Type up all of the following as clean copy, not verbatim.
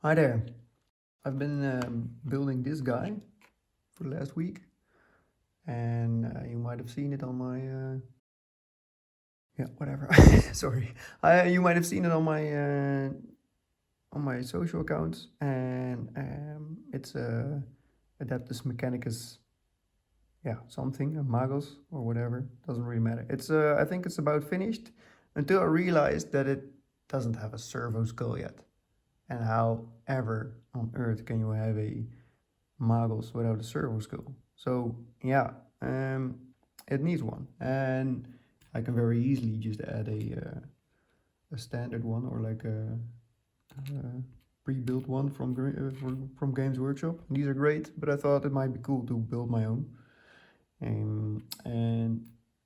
Hi there. I've been building this guy for the last week, and you might have seen it on my yeah, whatever. Sorry. You might have seen it on my social accounts, and it's Adeptus Mechanicus, yeah, something, Magos or whatever. Doesn't really matter. It's I think it's about finished until I realized that it doesn't have a servo skull yet. And how ever on earth can you have a Magos without a servo skull? So yeah, it needs one, and I can very easily just add a standard one or like a pre-built one from Games Workshop. These are great, but I thought it might be cool to build my own. And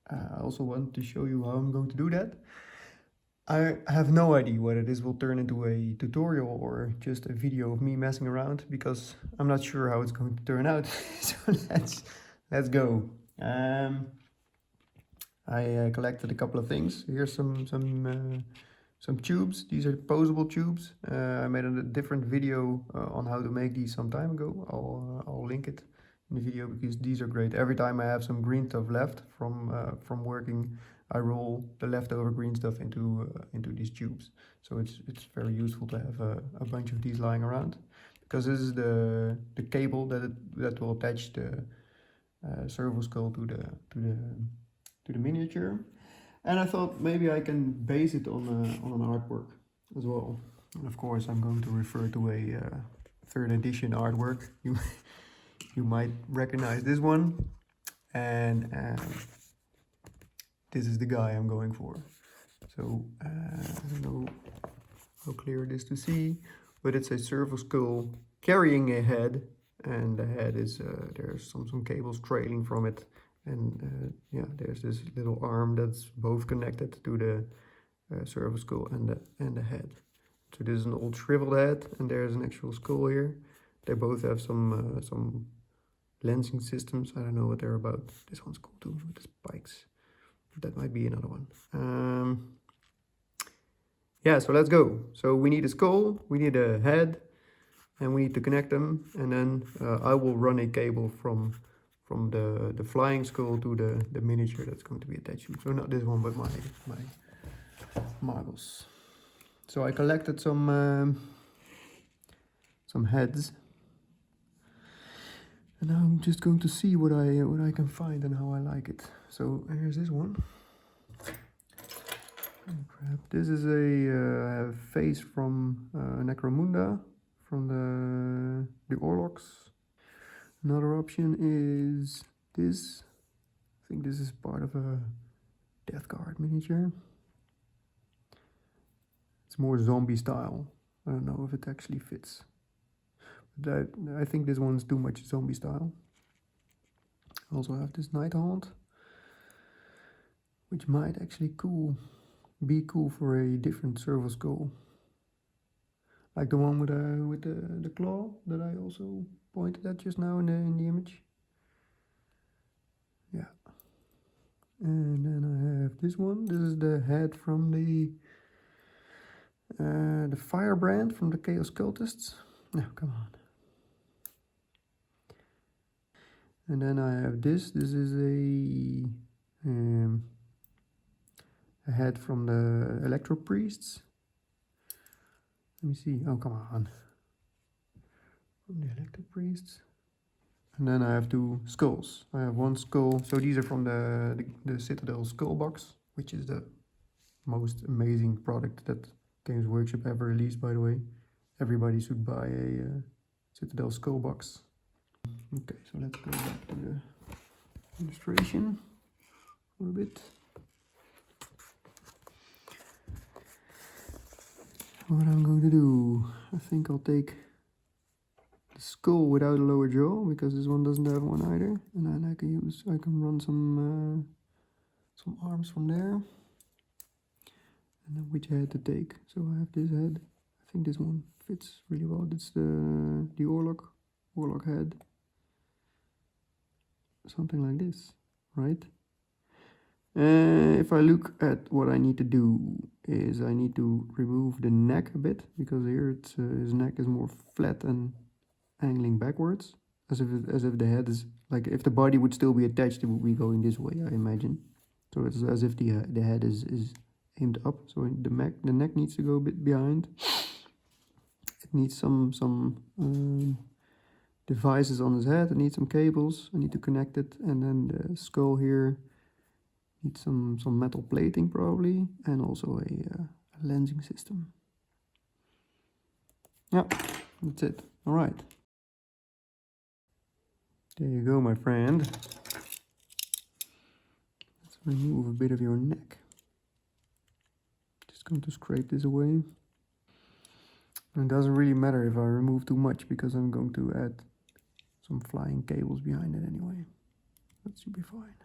I also want to show you how I'm going to do that. I have no idea whether this will turn into a tutorial or just a video of me messing around, because I'm not sure how it's going to turn out. So let's go. I collected a couple of things. Here's some tubes. These are posable tubes. I made a different video on how to make these some time ago. I'll link it in the video because these are great. Every time I have some green stuff left from working, I roll the leftover green stuff into these tubes. So it's very useful to have a bunch of these lying around, because this is the cable that will attach the servo skull to the miniature. And I thought maybe I can base it on an artwork as well. And of course I'm going to refer to a third edition artwork. You might recognize this one, and this is the guy I'm going for. So I don't know how clear it is to see, but it's a servo skull carrying a head, and the head is there's some cables trailing from it, and yeah, there's this little arm that's both connected to the servo skull and the head. So this is an old shriveled head, and there's an actual skull here. They both have some lensing systems. I don't know what they're about. This one's cool too with the spikes. That might be another one. Yeah, so let's go. So we need a skull, we need a head, and we need to connect them. And then I will run a cable from the flying skull to the miniature that's going to be attached to. So not this one, but my Magos. So I collected some heads. And now I'm just going to see what I can find and how I like it. So here's this one. Oh crap! This is a face from Necromunda, from the Orlocks. Another option is this. I think this is part of a Death Guard miniature. It's more zombie style. I don't know if it actually fits. I think this one's too much zombie style. I also have this Night Haunt, which might actually be cool for a different servo skull, like the one with the claw that I also pointed at just now in the image. Yeah. And then I have this one. This is the head from the firebrand from the Chaos Cultists. No, come on. And then I have this. This is a head from the Electro Priests. Let me see. Oh, come on. From the Electro Priests. And then I have two skulls. I have one skull. So these are from the Citadel Skull Box, which is the most amazing product that Games Workshop ever released, by the way. Everybody should buy a Citadel Skull Box. Okay, so let's go back to the illustration for a bit. What I'm going to do, I think I'll take the skull without a lower jaw, because this one doesn't have one either, and then I can run some arms from there. And then which head to take? So I have this head. I think this one fits really well. It's the Orlok head. Something like this, right? If I look at what I need to do is I need to remove the neck a bit, because here it's, his neck is more flat and angling backwards, as if the head is, like, if the body would still be attached, it would be going this way, I imagine. So it's as if the head is aimed up. So the neck needs to go a bit behind. It needs some devices on his head. It needs some cables. I need to connect it, and then the skull here needs some metal plating probably, and also a lensing system. Yeah, that's it. All right. There you go, my friend. Let's remove a bit of your neck. Just going to scrape this away. And it doesn't really matter if I remove too much, because I'm going to add some flying cables behind it anyway. That should be fine.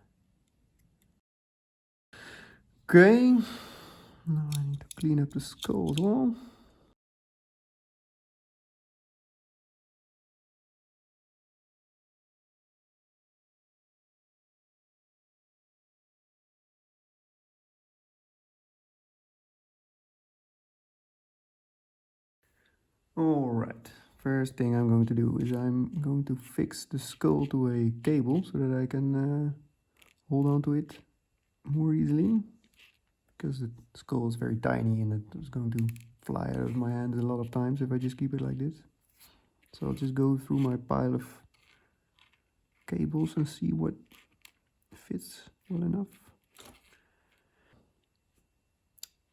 Okay, now I need to clean up the skull as well. Alright, first thing I'm going to do is I'm going to fix the skull to a cable so that I can hold on to it more easily, because the skull is very tiny and it is going to fly out of my hand a lot of times if I just keep it like this. So I'll just go through my pile of cables and see what fits well enough.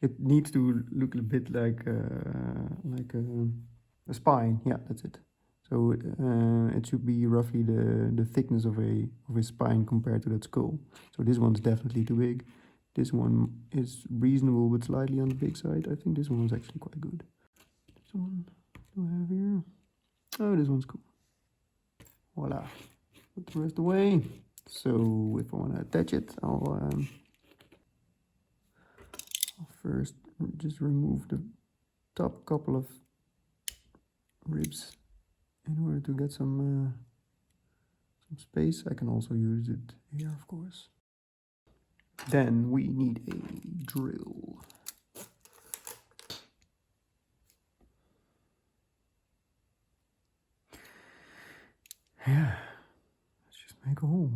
It needs to look a bit like a spine. Yeah, that's it. So it should be roughly the thickness of a spine compared to that skull. So this one's definitely too big. This one is reasonable but slightly on the big side. I think this one is actually quite good. This one do I have here? Oh, this one's cool. Voila. Put the rest away. So if I want to attach it, I'll first just remove the top couple of ribs in order to get some space. I can also use it here, of course. Then we need a drill. Yeah, let's just make a hole.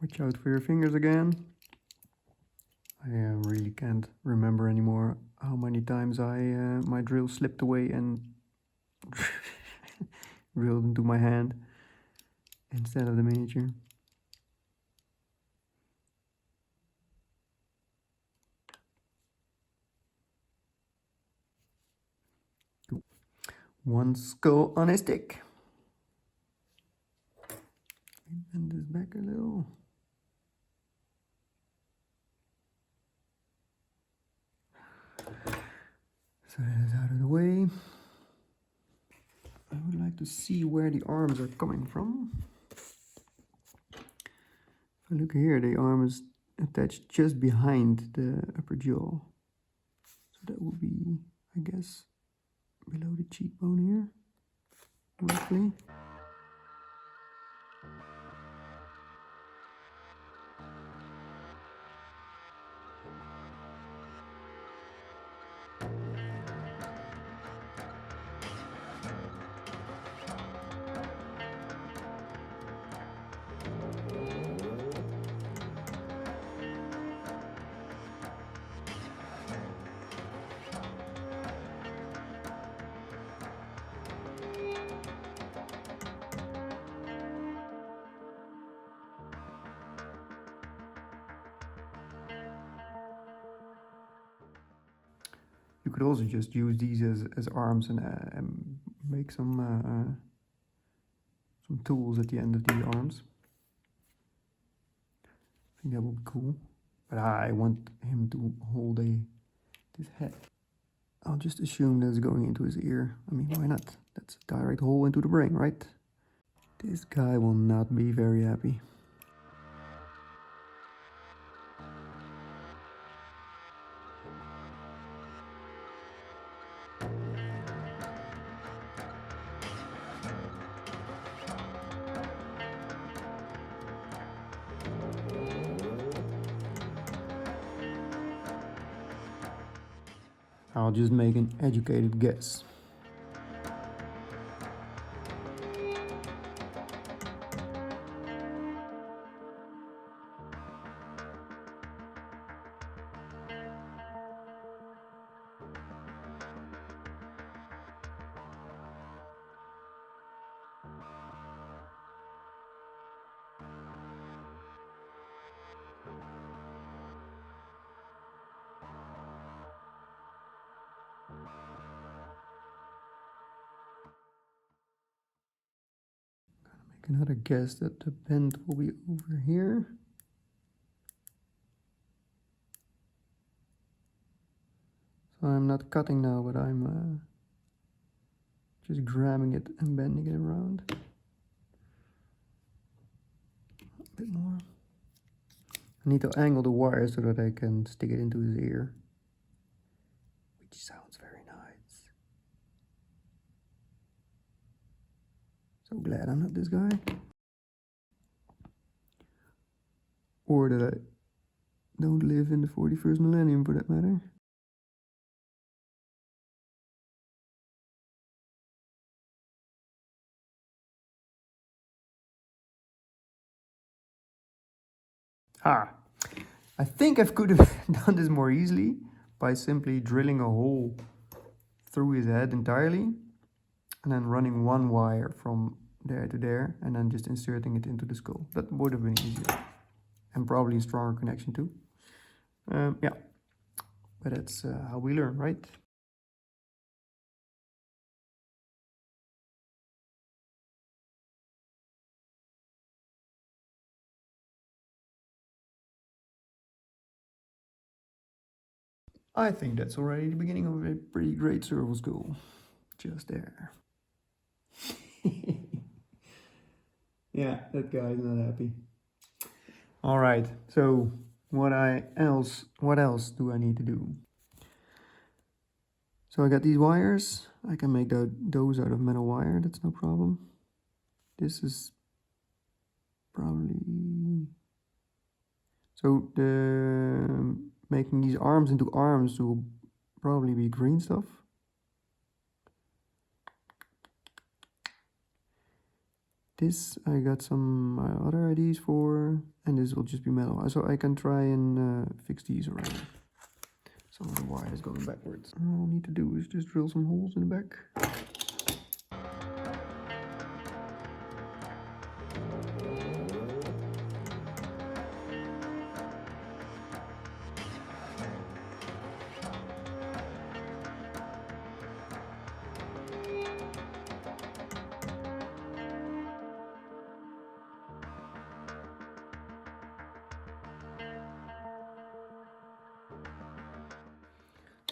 Watch out for your fingers again. I really can't remember anymore how many times my drill slipped away and drilled into my hand instead of the miniature. One skull on a stick. Bend this back a little. So that is out of the way. I would like to see where the arms are coming from. If I look here, the arm is attached just behind the upper jaw. So that would be, I guess, below the cheekbone here, roughly. You could also just use these as arms and make some tools at the end of the arms. I think that would be cool. But I want him to hold this head. I'll just assume that's going into his ear. I mean, why not? That's a direct hole into the brain, right? This guy will not be very happy. I'll just make an educated guess. Another guess that the bend will be over here. So I'm not cutting now, but I'm just grabbing it and bending it around. A bit more. I need to angle the wire so that I can stick it into his ear, which sounds very nice. So glad I'm not this guy. Or that I don't live in the 41st millennium, for that matter. I think I could have done this more easily by simply drilling a hole through his head entirely and then running one wire from there to there and then just inserting it into the skull. That would have been easier and probably a stronger connection too. Yeah, but that's how we learn, right? I think that's already the beginning of a pretty great servo-skull. Just there. Yeah, that guy's not happy. All right, so what else do I need to do? So I got these wires. I can make those out of metal wire, that's no problem. This is probably... So the making these arms into arms will probably be green stuff. This I got some other ideas for, and this will just be metal. So I can try and fix these around. Some of the wire is going backwards. All I need to do is just drill some holes in the back.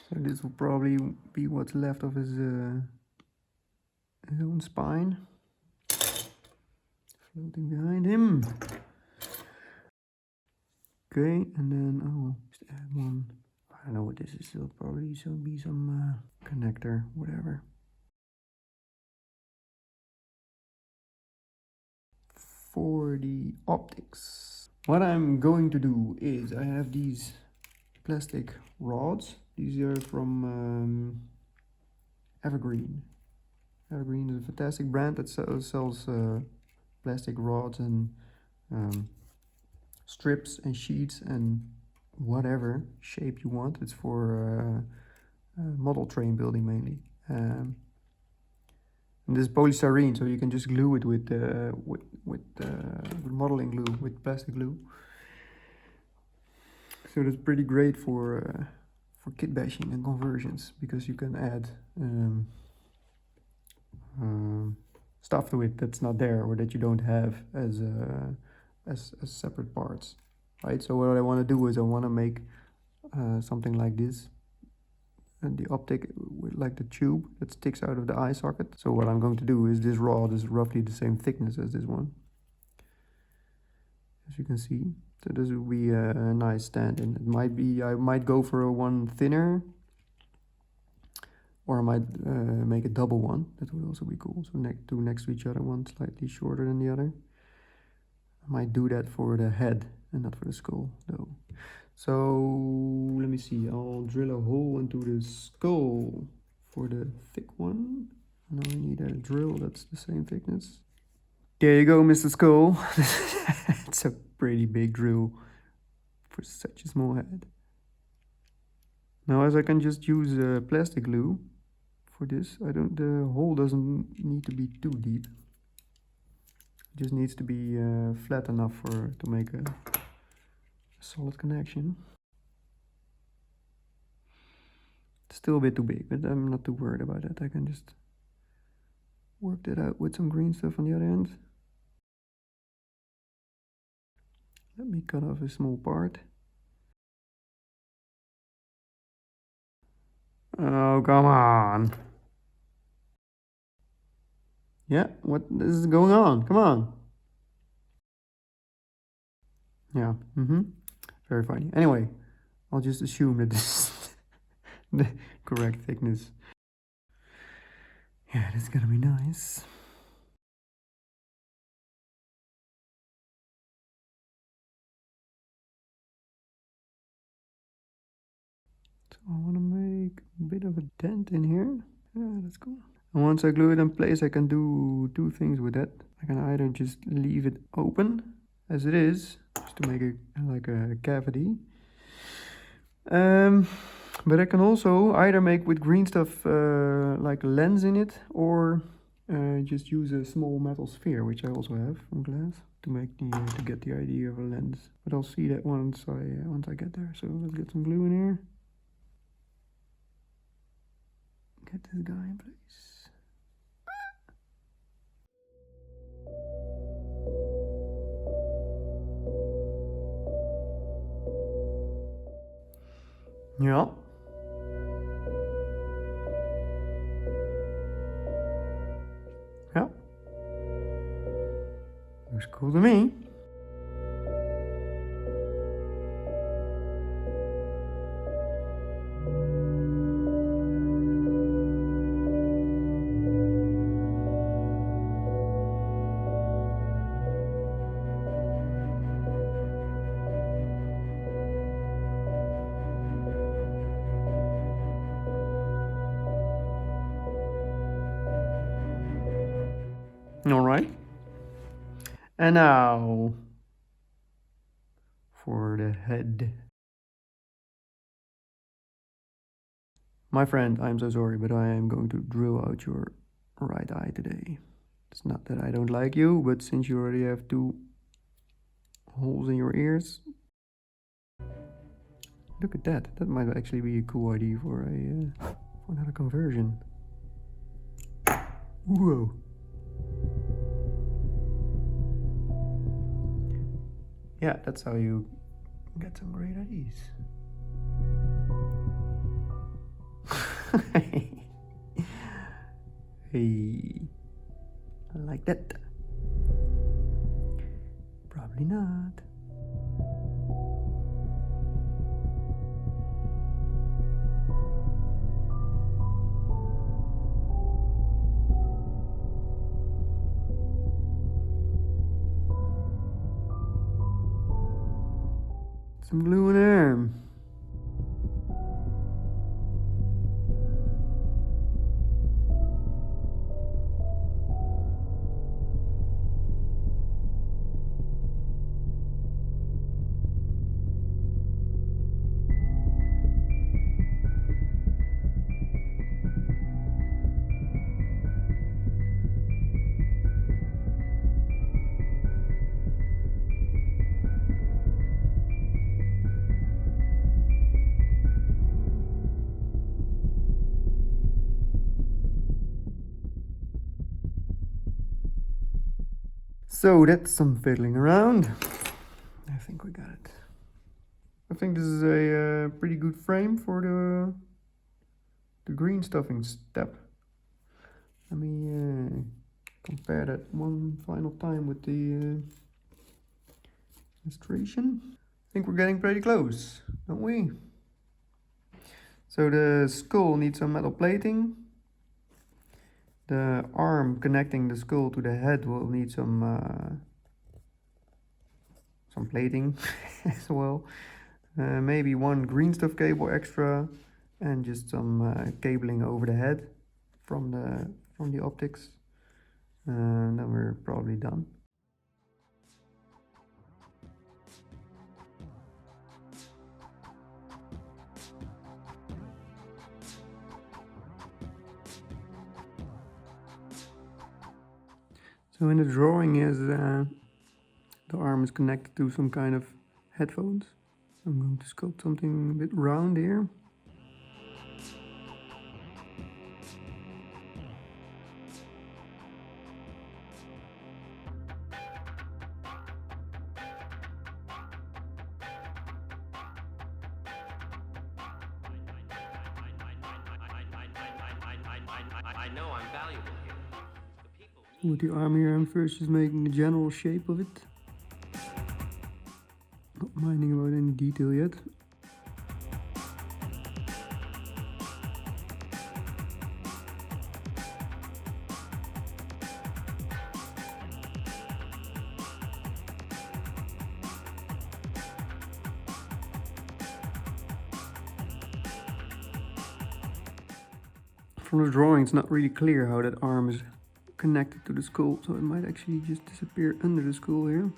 So this will probably be what's left of his own spine. Floating behind him. Okay, and then I will just add one. I don't know what this is, it'll probably be some connector, whatever. For the optics, what I'm going to do is I have these plastic rods. These are from Evergreen. Evergreen is a fantastic brand that sells plastic rods and strips and sheets and whatever shape you want. It's for model train building mainly. And this is polystyrene, so you can just glue it with modeling glue, with plastic glue. So that's pretty great for kitbashing and conversions, because you can add stuff to it that's not there or that you don't have as separate parts, right? So what I want to do is I want to make something like this, and the optic with like the tube that sticks out of the eye socket. So what I'm going to do is this rod is roughly the same thickness as this one, as you can see. So this will be a nice stand-in. It might be, I might go for a one thinner, or I might make a double one. That would also be cool. So two next to each other, one slightly shorter than the other. I might do that for the head and not for the skull though. So let me see, I'll drill a hole into the skull for the thick one. Now we need a drill that's the same thickness. There you go, Mr. Skull. It's a pretty big drill for such a small head. Now as I can just use plastic glue for this, the hole doesn't need to be too deep. It just needs to be flat enough to make a solid connection. It's still a bit too big, but I'm not too worried about that. I can just work that out with some green stuff on the other end. Let me cut off a small part. Oh, come on. Yeah, what is going on? Come on. Yeah, very funny. Anyway, I'll just assume that this is the correct thickness. Yeah, that's gonna be nice. So I want to make a bit of a dent in here. Yeah, that's cool. And once I glue it in place, I can do two things with it. I can either just leave it open as it is, just to make it like a cavity. But I can also either make with green stuff like a lens in it, or just use a small metal sphere, which I also have from glass, to make to get the idea of a lens. But I'll see that once I get there. So let's get some glue in here. Get this guy in place. Yeah. Yeah. Looks cool to me. All right. And now for the head. My friend, I'm so sorry, but I am going to drill out your right eye today. It's not that I don't like you, but since you already have two holes in your ears. Look at that. That might actually be a cool idea for another conversion. Whoa. Yeah, that's how you get some great ideas. Hey, I like that. Probably not. Some glue in there. So that's some fiddling around. I think we got it. I think this is a pretty good frame for the green stuffing step. Let me compare that one final time with the illustration. I think we're getting pretty close, don't we? So the skull needs some metal plating. The arm connecting the skull to the head will need some plating as well. maybe one greenstuff cable extra, and just some cabling over the head from the optics. And then we're probably done. So in the drawing is the arm is connected to some kind of headphones. I'm going to sculpt something a bit round here. I know I'm valuable here. With the arm here, I'm first just making the general shape of it. Not minding about any detail yet. From the drawing, it's not really clear how that arm is connected to the skull, so it might actually just disappear under the skull here.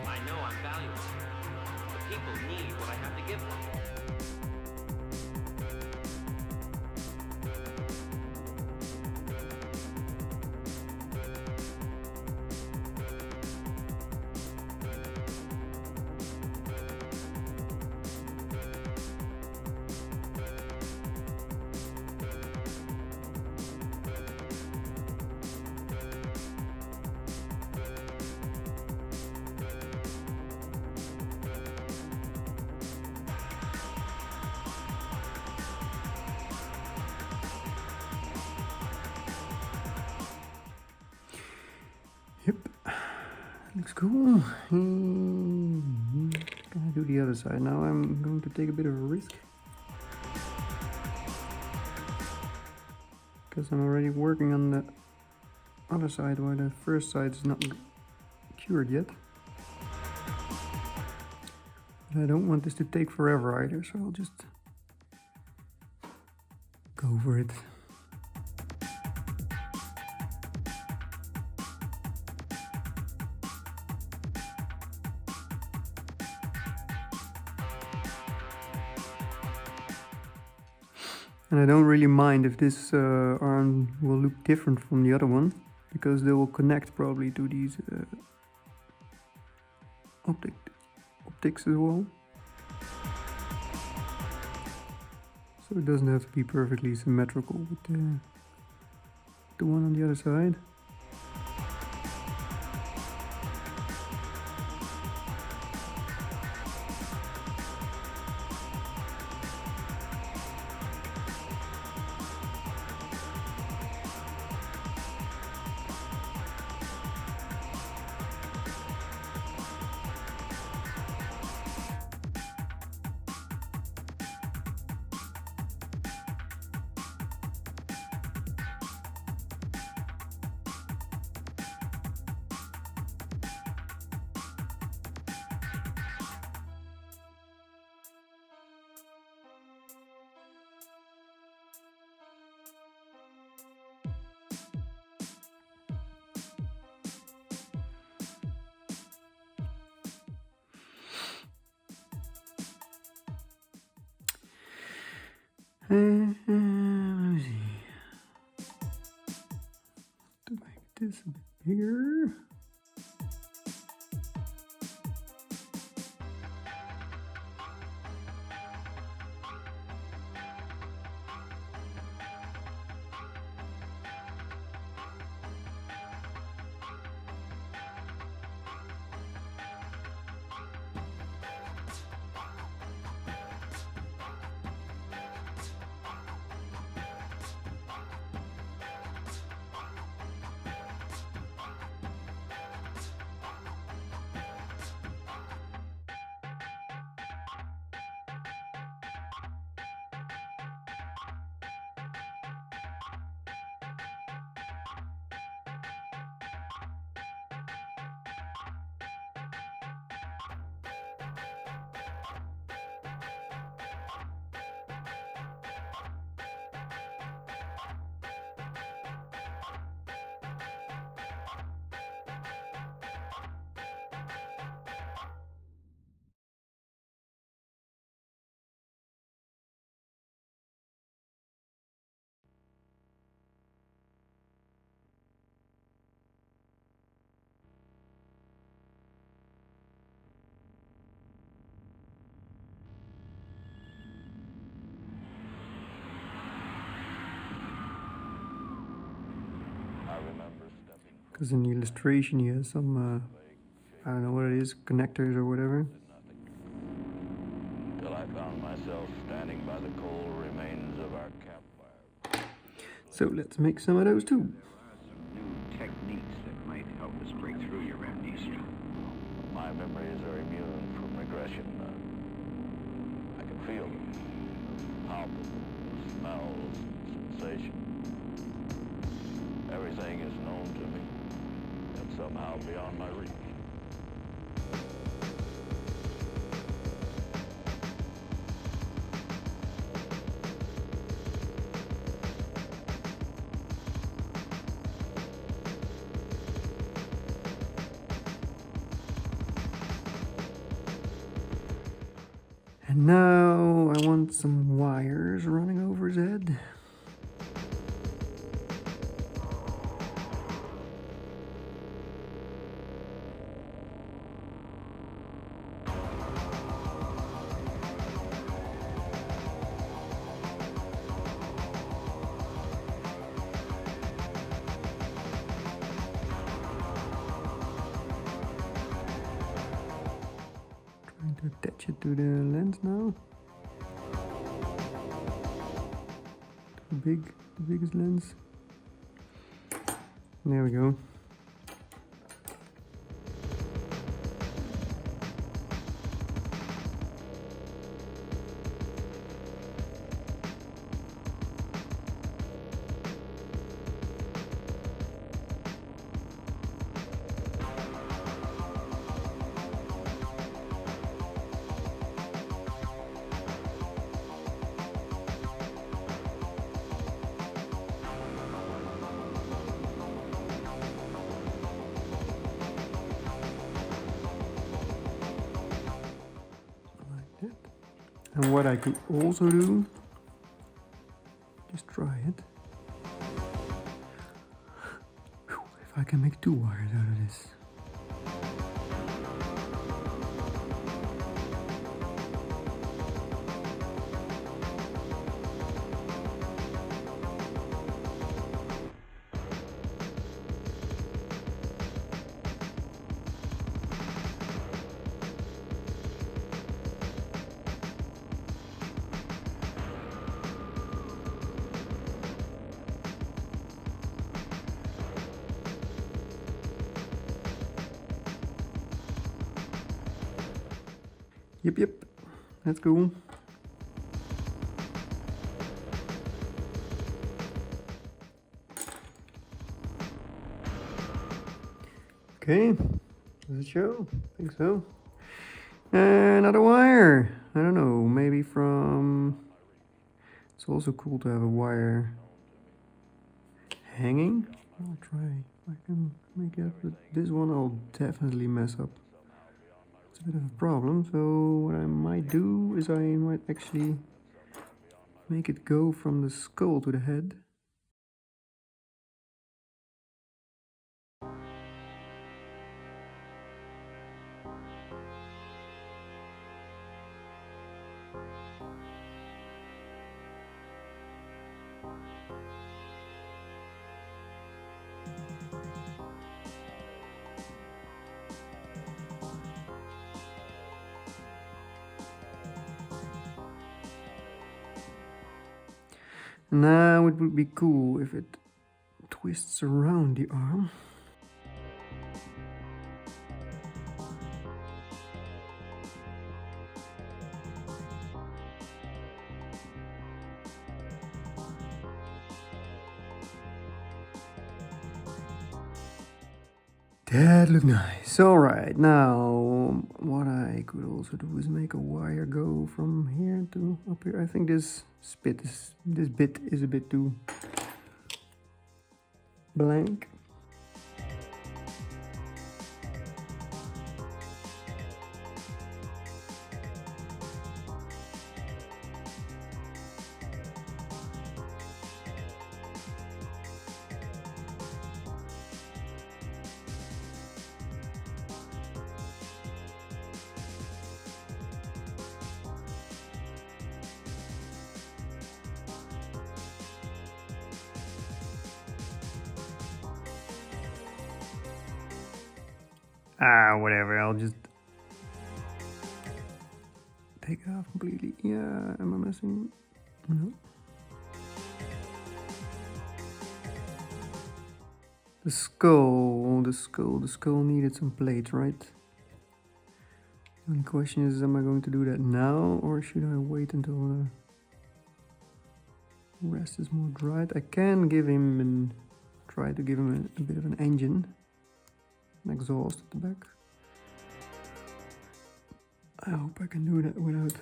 I know I'm valuable here. The people need what I have to give them. Yep, looks cool. Can I do the other side now? I'm going to take a bit of a risk, because I'm already working on the other side while the first side is not cured yet. But I don't want this to take forever either, so I'll just go for it. And I don't really mind if this arm will look different from the other one, because they will connect probably to these optics as well. So it doesn't have to be perfectly symmetrical with the one on the other side. Let me see. To make this a bit bigger. Because in the illustration he has some, I don't know what it is, connectors or whatever. Till I found myself standing by the cold remains of our campfire. So let's make some of those too. New techniques that might help us break through your amnesia. My memories are immune from regression. I can feel them. Palpable smells, sensations. Everything is known to me, and somehow beyond my reach. And now I want some wires running over his head. Trying to attach it to the lens now. The biggest lens. There we go. And what I could also do, just try it. Whew, if I can make 2 wires out of this. Yep, that's cool. Okay, does it show? I think so. Another wire. I don't know, maybe from... It's also cool to have a wire hanging. I'll try if I can make it, but this one I'll definitely mess up. It's a bit of a problem, so what I might do is I might actually make it go from the skull to the head. Now it would be cool if it twists around the arm. That looked nice. Alright, now what I could also do is make a wire go from here to up here. I think this bit is a bit too blank. Whatever, I'll just take it off completely. Yeah, am I messing? No. The skull needed some plates, right? The only question is, am I going to do that now, or should I wait until the rest is more dried? I can give him and try to give him a bit of an engine, an exhaust at the back. I hope I can do that without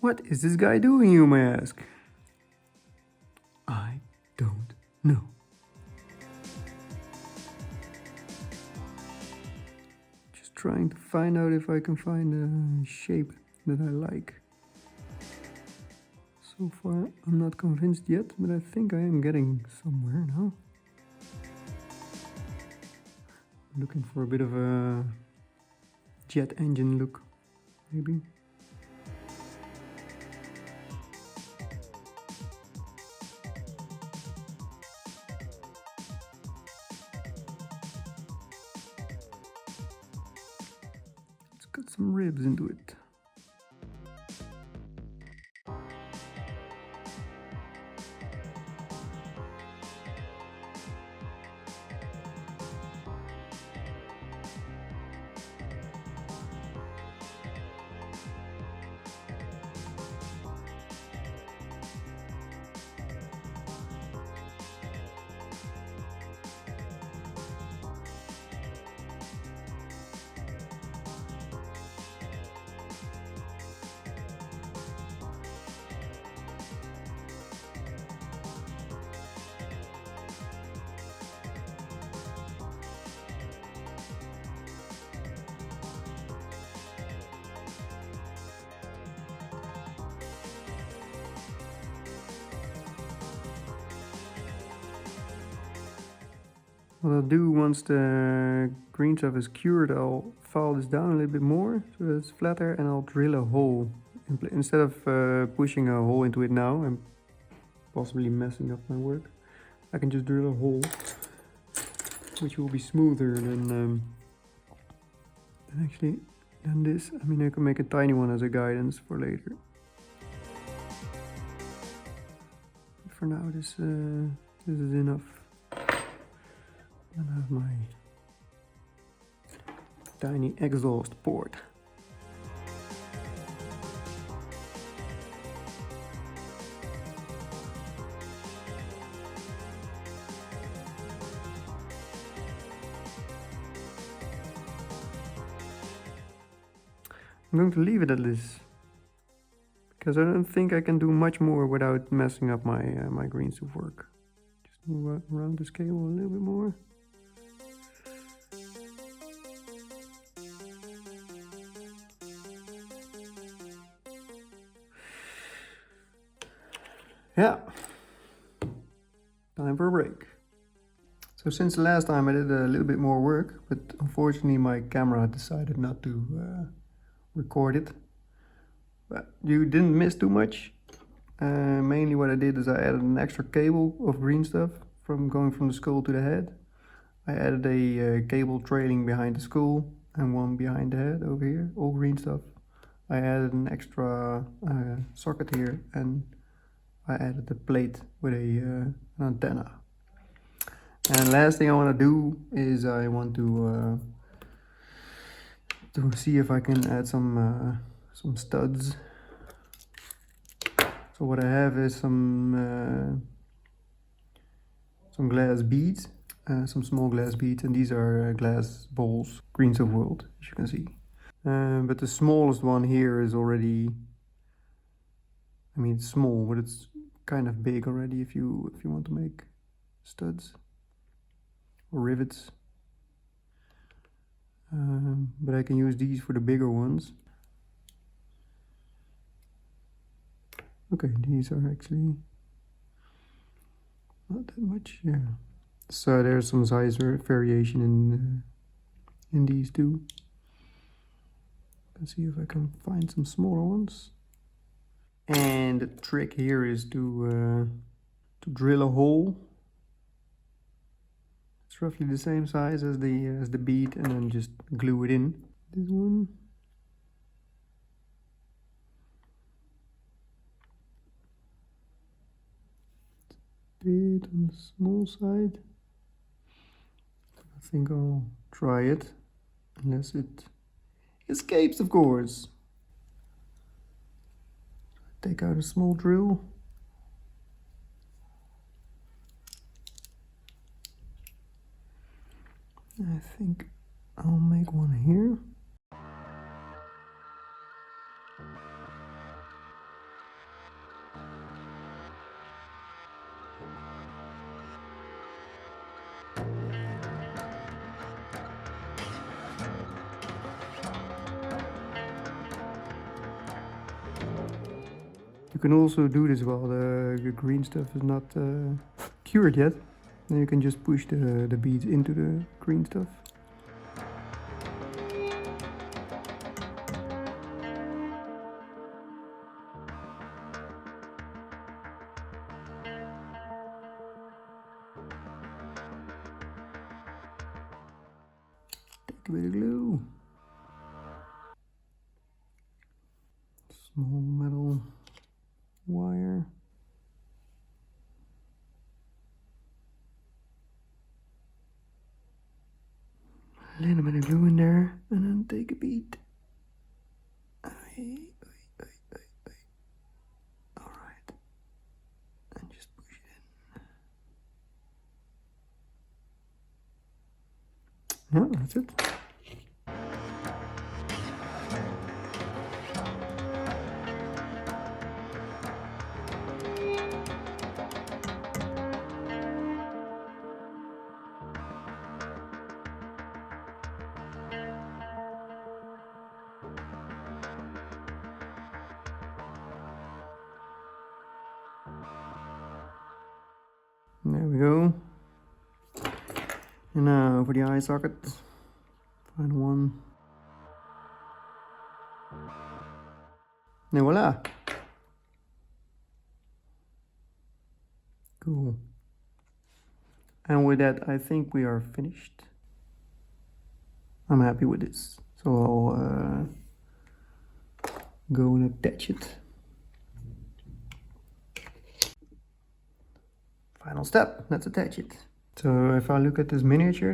What is this guy doing, you may ask? I don't know. Just trying to find out if I can find a shape that I like. So far, I'm not convinced yet, but I think I am getting somewhere now. I'm looking for a bit of a jet engine look, maybe. Got some ribs into it. What I'll do once the green stuff is cured, I'll file this down a little bit more so that it's flatter, and I'll drill a hole. Instead of pushing a hole into it now and possibly messing up my work, I can just drill a hole, which will be smoother than this. I mean, I can make a tiny one as a guidance for later. But for now, this is enough. I have my tiny exhaust port. I'm going to leave it at this, because I don't think I can do much more without messing up my my greenstuff work. Just move around this cable a little bit more. Yeah, time for a break. So since the last time I did a little bit more work, but unfortunately my camera decided not to record it. But you didn't miss too much. Mainly what I did is I added an extra cable of green stuff going from the skull to the head. I added a cable trailing behind the skull and one behind the head over here, all green stuff. I added an extra socket here, and I added a plate with an antenna. And last thing I want to do is I want to see if I can add some studs. So what I have is some glass beads, some small glass beads, and these are glass balls, greenstuff world, as you can see. But the smallest one here is already, I mean, it's small, but it's kind of big already if you want to make studs or rivets. But I can use these for the bigger ones. Okay, these are actually not that much, yeah. So there's some size variation in these too. Let's see if I can find some smaller ones. And the trick here is to drill a hole. It's roughly the same size as the bead, and then just glue it in. This one. Bit on the small side. I think I'll try it, unless it escapes, of course. Take out a small drill. I think I'll make one here. You can also do this while the green stuff is not cured yet. Then you can just push the beads into the green stuff. Take a bit of glue. Small metal wire. A little bit of glue in there, and then take a bead. Alright, and just push it in. Yeah, that's it. There we go. And now for the eye socket. Find one. And voila. Cool. And with that, I think we are finished. I'm happy with this. So I'll go and attach it. Final step, let's attach it. So if I look at this miniature,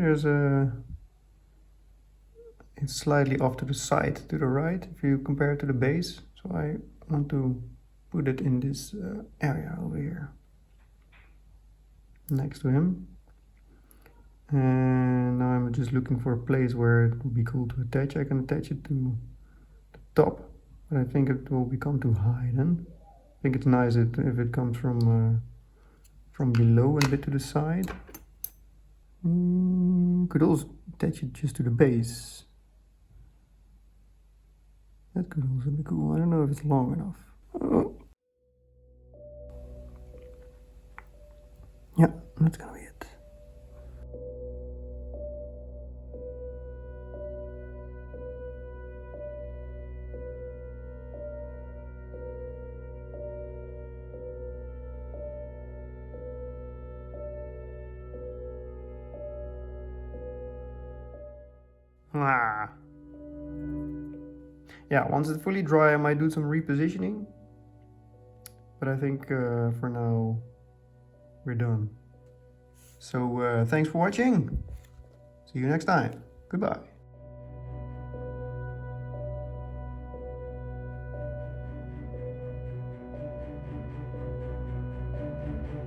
it's slightly off to the side, to the right, if you compare it to the base. So I want to put it in this area over here, next to him. And now I'm just looking for a place where it would be cool to attach. I can attach it to the top, but I think it will become too high then. I think it's nice if it comes from below and a bit to the side. Could also attach it just to the base. That could also be cool. I don't know if it's long enough. Oh. Yeah, that's gonna be it. Yeah, once it's fully dry I might do some repositioning, but I think for now we're done. So thanks for watching. See you next time. Goodbye.